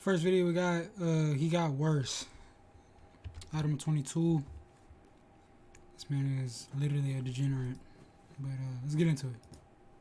First video we got, he got worse. Adam22. This man is literally a degenerate. But let's get into it.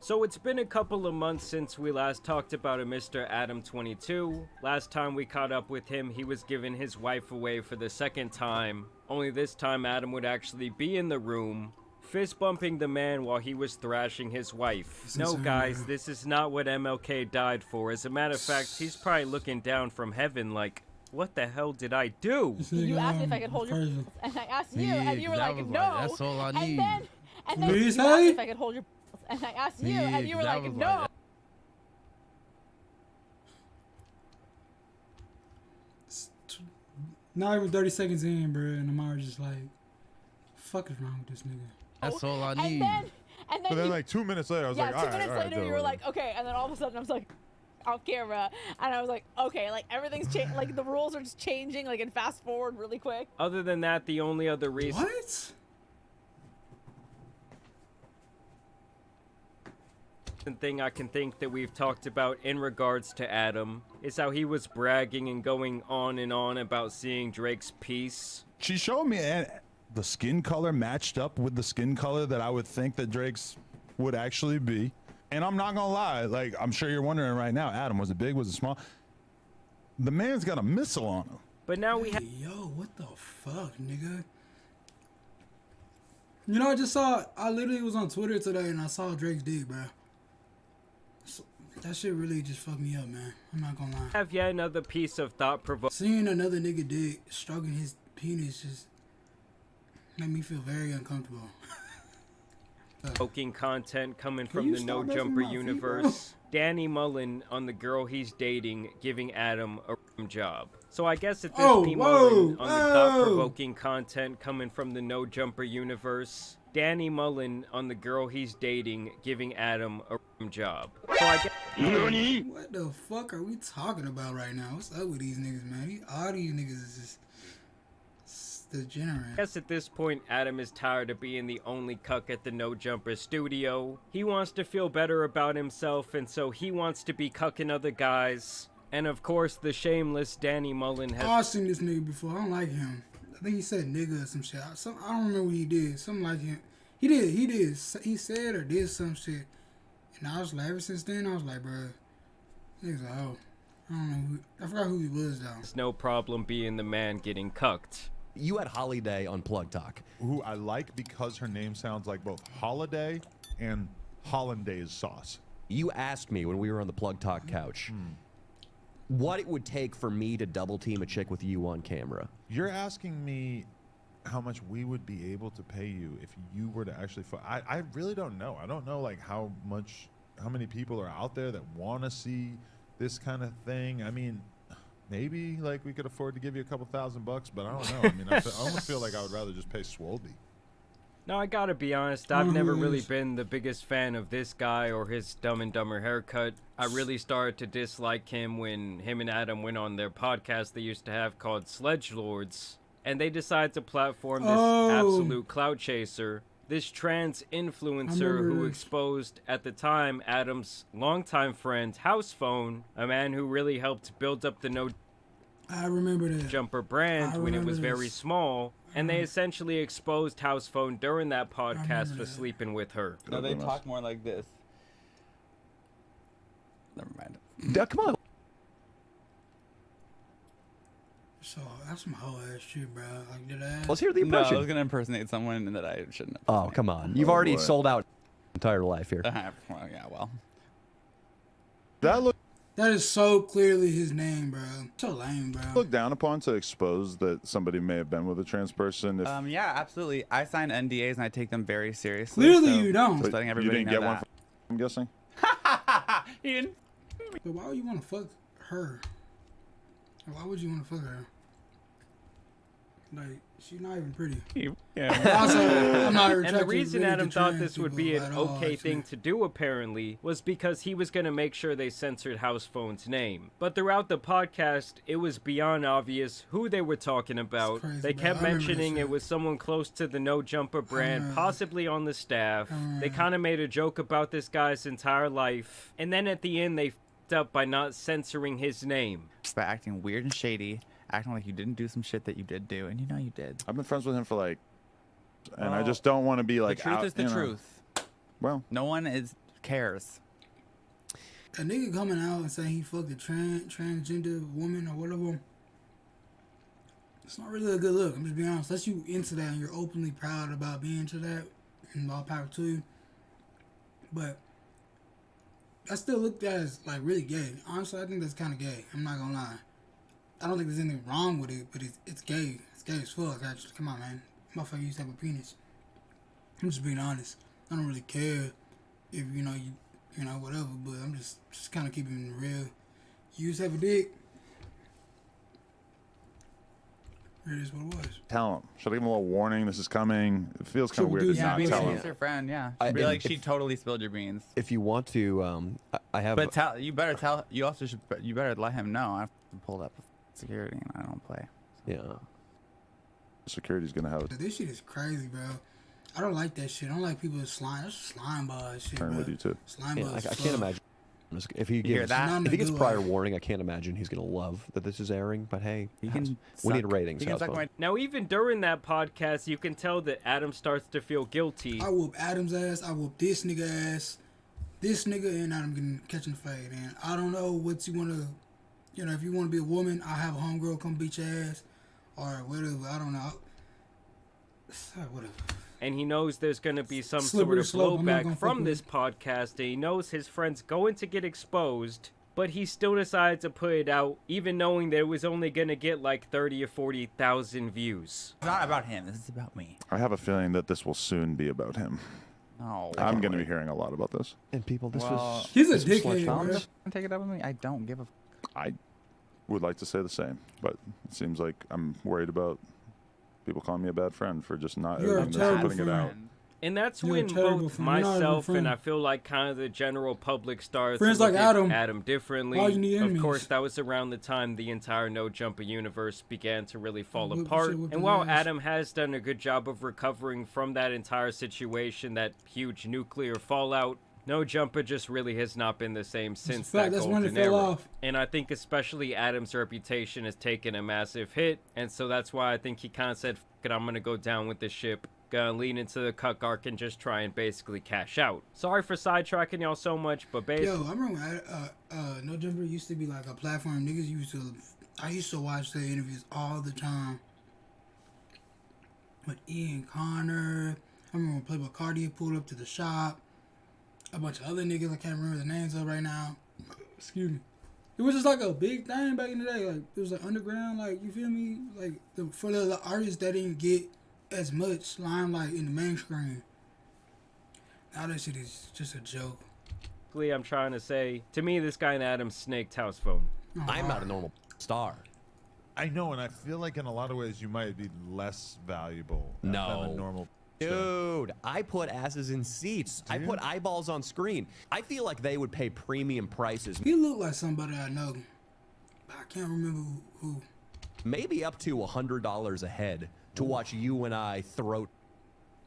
So it's been a couple of months since we last talked about a Mr. Adam22. Last time we caught up with him, he was giving his wife away for the second time. Only this time Adam would actually be in the room, fist bumping the man while he was thrashing his wife. No guys, this is not what MLK died for. As a matter of fact, he's probably looking down from heaven like, what the hell did I do? You asked me if I could hold your and I asked you, and you were like, no. Like, that's all I need. And then you asked me if I could hold your and I asked you, and you were like, no. Not even 30 seconds in, bro, and I'm already just like, fuck is wrong with this nigga? That's all I need. And then but then like 2 minutes later, I was like, all right, 2 minutes later, you were like, okay, and then all of a sudden I was like, off camera, and I was like, okay, like everything's changed, like the rules are just changing, like and fast forward really quick. Other than that, the only other reason. What? Thing I can think that we've talked about in regards to Adam is how he was bragging and going on and on about seeing Drake's piece. She showed me the skin color matched up with the skin color that I would think that Drake's would actually be. And I'm not gonna lie, like I'm sure you're wondering right now, Adam, was it big, was it small? The man's got a missile on him. But now we have. Yo, what the fuck, nigga? You know, I literally was on Twitter today and I saw Drake's dick, bro. That shit really just fucked me up, man. I'm not gonna lie. Have yet another piece of thought-provoking. Seeing another nigga dick stroking his penis just made me feel very uncomfortable. Content coming from the No Jumper universe. Danny Mullen on the girl he's dating giving Adam a job. So I guess at this Mullen on the thought-provoking content coming from the No Jumper universe. Danny Mullen on the girl he's dating giving Adam a job. So I guess what the fuck are we talking about right now? What's up with these niggas, man? All these niggas is just degenerate. I guess at this point, Adam is tired of being the only cuck at the No Jumper studio. He wants to feel better about himself, and so he wants to be cucking other guys. And of course, the shameless Danny Mullen has. I've seen this nigga before. I don't like him. I think he said nigga or some shit. I don't remember what he did. Something like him. He did. He said or did some shit. And I was like, ever since then, I was like, bro, nigga's like, oh, I don't know I forgot who he was, though. It's no problem being the man getting cucked. You had Holiday on Plug Talk. Who I like because her name sounds like both holiday and hollandaise sauce. You asked me when we were on the Plug Talk couch what it would take for me to double team a chick with you on camera. You're asking me how much we would be able to pay you if you were to actually I really don't know. I don't know like how many people are out there that want to see this kind of thing. I mean, maybe like we could afford to give you a couple $1,000 bucks, but I don't know. I mean, I almost feel like I would rather just pay Swolby. Now, I gotta be honest, I've never really been the biggest fan of this guy or his Dumb and Dumber haircut. I really started to dislike him when him and Adam went on their podcast they used to have called Sledge Lords. And they decided to platform this absolute clout chaser, this trans influencer who exposed, at the time, Adam's longtime friend, House Phone, a man who really helped build up the No Jumper brand when it was very small. And they essentially exposed House Phone during that podcast for sleeping with her. No, they talk more like this. Never mind. Come on. So that's some whole ass shit, bro. Like, did I? Let's hear the No, impression. I was gonna impersonate someone that I shouldn't have. Oh, come on. You've already sold out entire life here. Well, yeah, well. That is so clearly his name, bro. So lame, bro. Look down upon to expose that somebody may have been with a trans person. Yeah, absolutely. I sign NDAs and I take them very seriously. Clearly you don't. Just letting everybody you didn't know get that. one, I'm guessing. He didn't. But why would you want to fuck her? Why would you want to fuck her? Like, she's not even pretty. Yeah. Also, I'm not And the reason Adam thought this would be an okay thing to do, apparently, was because he was going to make sure they censored House Phone's name. But throughout the podcast, it was beyond obvious who they were talking about. Crazy, they kept bro. mentioning it was someone close to the No Jumper brand, possibly on the staff. They kind of made a joke about this guy's entire life. And then at the end, they fucked up by not censoring his name. Just by acting weird and shady, acting like you didn't do some shit that you did do, and you know you did. I've been friends with him for like, and I just don't want to be like. The truth out, is the truth. Well, no one cares. A nigga coming out and saying he fucked a transgender woman or whatever, it's not really a good look. I'm just being honest. Unless you into that and you're openly proud about being into that, and all power to you. But I still looked at it as like really gay. Honestly, I think that's kind of gay. I'm not gonna lie. I don't think there's anything wrong with it, but it's gay. It's gay as fuck. Actually, come on, man. Motherfucker used to have a penis. I'm just being honest. I don't really care if you know whatever, but I'm just kind of keeping it real. You used to have a dick. It is what it was. tell him. Should I give him a little warning? This is coming. It feels kind of weird to not tell him. She's your friend, yeah. Be like, she totally spilled your beans. If you want to, I have. But you better tell. You also should. You better let him know. I pulled up security and I don't play. Yeah. Security's gonna have it. This shit is crazy, bro. I don't like that shit. I don't like people slime. That's slime ball shit, bro. With you too. Slime Yeah, ball. I can't imagine. If he hear gives that? if he gets prior warning, I can't imagine he's gonna love that this is airing. But hey, we need ratings. Now, even during that podcast, you can tell that Adam starts to feel guilty. I whoop Adam's ass. I whoop this nigga ass. This nigga and Adam catching the fade. And I don't know what you want to, if you want to be a woman, I'll have a homegirl come beat your ass. Or whatever. I don't know. Whatever. And he knows there's going to be some Slippery sort of slope. blowback from this podcast, and he knows his friend's going to get exposed, but he still decided to put it out, even knowing that it was only going to get like 30 or 40,000 views. It's not about him. This is about me. I have a feeling that this will soon be about him. No. I'm going to be hearing a lot about this. And people, this was... He's a dickhead, bro. Take it up with me. I don't give a... I would like to say the same, but it seems like I'm worried about people calling me a bad friend for just not You're a putting terrible it out. And that's You're a when terrible both friend. You're not even a myself and friend. I feel like kind of the general public starts Friends to look like at Adam. differently. Why you need Of enemies? course, that was around the time the entire No Jumper universe began to really fall Whip apart. shit with And the while ass. Adam has done a good job of recovering from that entire situation, that huge nuclear fallout, No Jumper just really has not been the same since that That's when it golden fell era. off. And I think especially Adam's reputation has taken a massive hit, and so that's why I think he kind of said, "F it, I'm gonna go down with the ship, gonna lean into the cuck arc and just try and basically cash out." Sorry for sidetracking y'all so much, but basically, Yo, I remember when No Jumper used to be like a platform. I used to watch their interviews all the time. With Ian Connor. I remember when Playboy Cardi pulled up to the shop. A bunch of other niggas I can't remember the names of right now. Excuse me. It was just like a big thing back in the day. Like it was like underground. Like you feel me? Like for the artists that didn't get as much limelight in the mainstream. Now that shit is just a joke. I'm trying to say, to me, this guy in Adam snaked house phone. Oh, I'm not a normal star. I know, and I feel like in a lot of ways you might be less valuable than No. a normal. Dude, I put asses in seats. I put eyeballs on screen. I feel like they would pay premium prices, He looked like somebody I know. But I can't remember who. maybe up to $100 a head to watch you and I throat.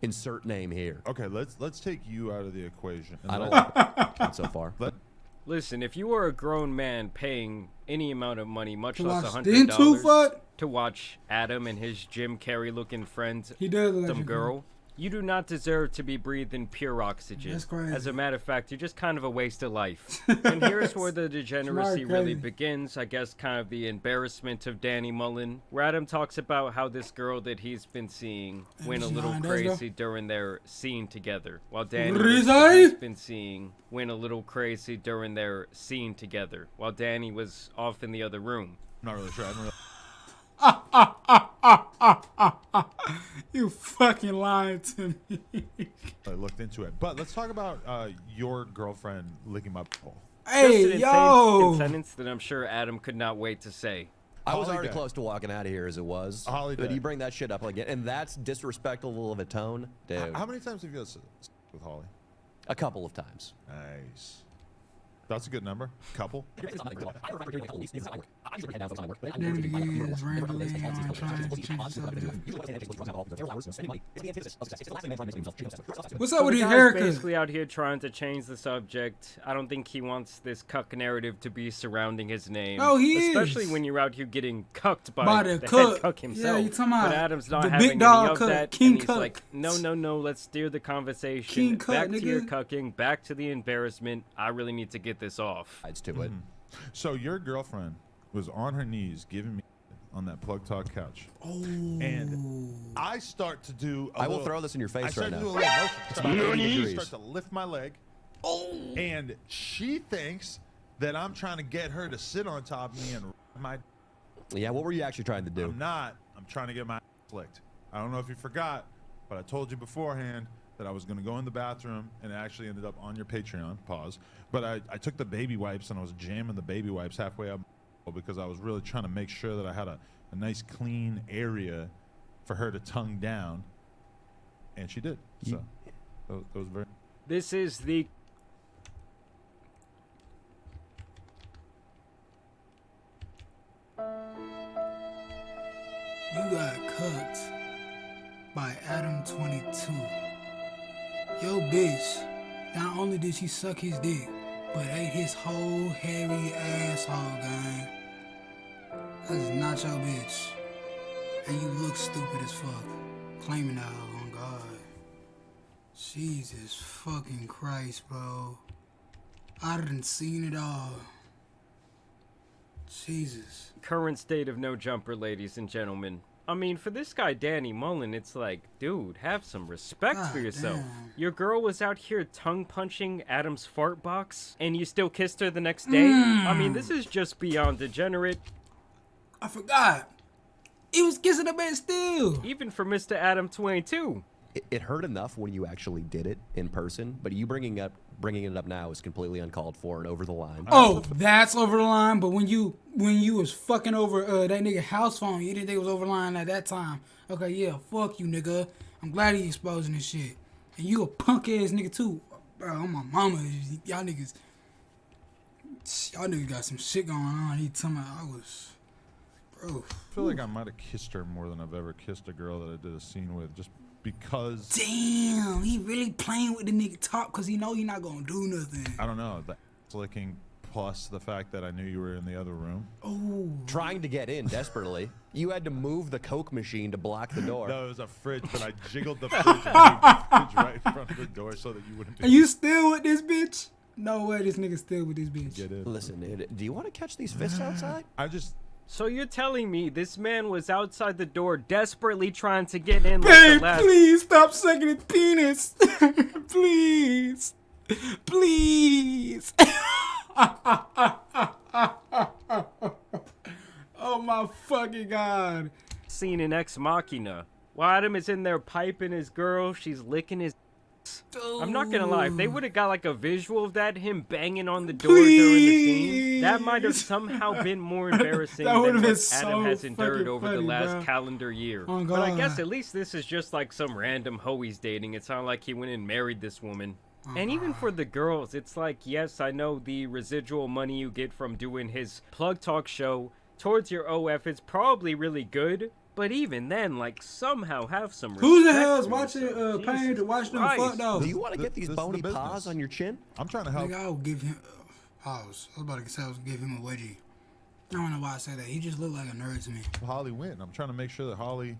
Insert name here. Okay, let's take you out of the equation. I don't like it. Not so far. Listen, if you were a grown man paying any amount of money, much To less watch them two $100, fuck? to watch Adam and his Jim Carrey-looking friend, He does look like some a girl, you do not deserve to be breathing pure oxygen. That's crazy. As a matter of fact, you're just kind of a waste of life. And here's where the degeneracy really crazy. begins. I guess kind of the embarrassment of Danny Mullen, where Adam talks about how this girl that he's been seeing went a she's little lying, crazy during their scene together, while Danny Crazy? has been seeing went a little crazy during their scene together, while Danny was off in the other room. I'm not really sure. I don't really. You fucking lying to me. I looked into it, but let's talk about your girlfriend licking my butthole. Hey, Just an yo. insane sentence that I'm sure Adam could not wait to say. I was Holly already Day. close to walking out of here as it was. Holly but Day. you bring that shit up again, and that's disrespectful of a tone, dude. How many times have you had sex with Holly? A couple of times. Nice. That's a good number. Couple. Then again, is rambling on trying to change the subject. What's up with The his guy's haircut? basically out here trying to change the subject. I don't think he wants this cuck narrative to be surrounding his name. Oh, he Especially is. when you're out here getting cucked by By the the head cuck. cuck Yeah, himself. you talking about but Adam's not the having big dog any of cuck, that. King and he's cuck. like, no, let's steer the conversation King cuck, back to your nigga. cucking, back to the embarrassment. I really need to get this off. Sides to it. So your girlfriend was on her knees giving me on that Plug Talk couch. Oh. And I start to do a I will little- throw this in your I face start right to do a now. little motion. It's about 80 I degrees. start to lift my leg. And she thinks that I'm trying to get her to sit on top of me and my... Yeah, what were you actually trying to do? I'm not. I'm trying to get my licked. I don't know if you forgot, but I told you beforehand that I was going to go in the bathroom, and it actually ended up on your Patreon. Pause. But I took the baby wipes, and I was jamming the baby wipes halfway up because I was really trying to make sure that I had a nice clean area for her to tongue down, and she did. So that was very... This is the You got cucked by Adam22. Yo, bitch, not only did she suck his dick, but ate his whole hairy asshole, gang. That's not your bitch. And you look stupid as fuck. Claiming that on God. Jesus fucking Christ, bro. I done seen it all. Jesus. current state of No Jumper, ladies and gentlemen. I mean, for this guy, Danny Mullen, it's like, dude, have some respect for God yourself. damn. Your girl was out here tongue-punching Adam's fart box, and you still kissed her the next day? I mean, this is just beyond degenerate. I forgot. He was kissing the man still. Even for Mr. Adam22. It hurt enough when you actually did it in person, but you bringing it up now is completely uncalled for and over the line. Oh, that's over the line. But when you was fucking over that nigga house phone, you didn't think it was over the line at that time. Okay, yeah, fuck you, nigga. I'm glad he exposing this shit. And you a punk ass nigga too, bro. I'm my mama. Y'all niggas got some shit going on. He told me I was, bro. I feel like I might have kissed her more than I've ever kissed a girl that I did a scene with, just because. Damn, he really playing with the nigga top because he know he not gonna do nothing. I don't know, the licking plus the fact that I knew you were in the other room. Oh, Trying to get in desperately. You had to move the Coke machine to block the door. No, it was a fridge, but I jiggled the fridge and moved the fridge right in front of the door so that you wouldn't be are you still with this bitch? No way, this nigga still with this bitch. get in. Listen, do you want to catch these fists outside? I just So you're telling me this man was outside the door desperately trying to get in like Babe, the last... please stop sucking his penis. Please. Please. Oh my fucking God. scene in Ex Machina. While Adam is in there piping his girl, she's licking his... I'm not gonna lie, if they would have got like a visual of that, him banging on the door during the scene, that might have somehow been more embarrassing That than would've what been Adam so has endured fucking over the funny, last bro. calendar year. Oh, But I guess God. at least this is just like some random hoe he's dating. It's not like he went and married this woman. And even for the girls, it's like, yes, I know the residual money you get from doing his Plug Talk show towards your OF is probably really good. But even then, like, somehow have some respect. Who the hell is for watching yourself. paying Jesus to watch them Christ. fuck though? Do you want to get these This is the bony business. paws on your chin? I'm trying to help. Nigga, I would give him I was about to say I was gonna give him a wedgie. I don't know why I said that. He just looked like a nerd to me. Holly win. I'm trying to make sure that Holly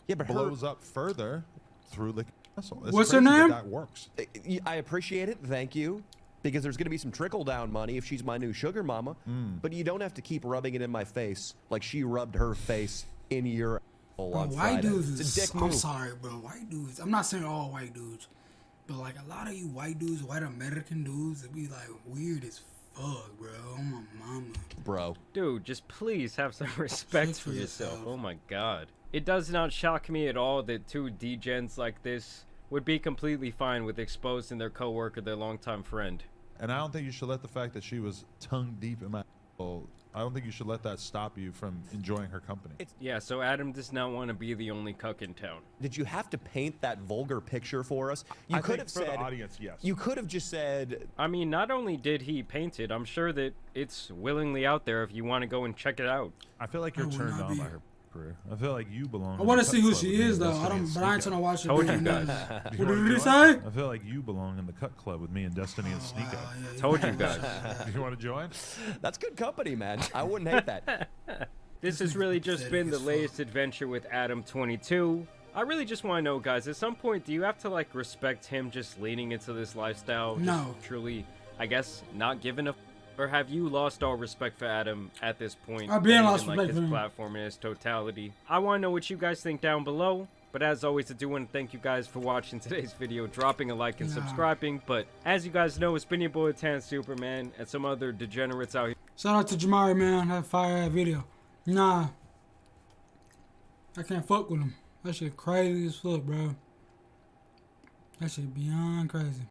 Yeah, but blows up further through the muscle. It's What's her crazy name? That works. I appreciate it. Thank you. Because there's going to be some trickle down money if she's my new sugar mama. But you don't have to keep rubbing it in my face like she rubbed her face in your asshole Bro, on white Friday. dudes It's a is, dick I'm move. sorry, bro. White dudes. I'm not saying all white dudes, but like a lot of you white dudes, white American dudes, it be like weird as fuck, bro. Oh my mama. Bro. Dude, just please have some respect for for yourself. yourself. Oh my god. It does not shock me at all that two degens like this would be completely fine with exposing their coworker, their longtime friend. And I don't think you should let the fact that she was tongue deep in my asshole I don't think you should let that stop you from enjoying her company. Yeah, so Adam does not want to be the only cuck in town. Did you have to paint that vulgar picture for us? You I could think have for the said. audience, yes. You could have just said. I mean, not only did he paint it, I'm sure that it's willingly out there if you want to go and check it out. I feel like you're I would turned not on be. by her career. I feel like you belong. I want to in the see who Cut she Club with is me though. and I Destiny don't. and But I ain't Sneak trying to watch it. Told video you nothing. guys. Do you What wanna did he join? say? I feel like you belong in the Cut Club with me and Destiny and Sneak Out. Told you guys. Do you want to join? That's good company, man. I wouldn't hate that. This has really just pathetic been the as fuck. latest adventure with Adam22. I really just want to know, guys, at some point, do you have to, like, respect him just leaning into this lifestyle? No. Just truly, I guess, not giving a or have you lost all respect for Adam at this point? I've been and lost even, respect like, for his him. platform in its totality. I want to know what you guys think down below. But as always, I do want to thank you guys for watching today's video, dropping a like and Nah. subscribing. But as you guys know, it's been your boy Tan Superman and some other degenerates out here. Shout out to Jamari, man. That fire ass video. Nah. I can't fuck with him. That shit crazy as fuck, bro. That shit beyond crazy.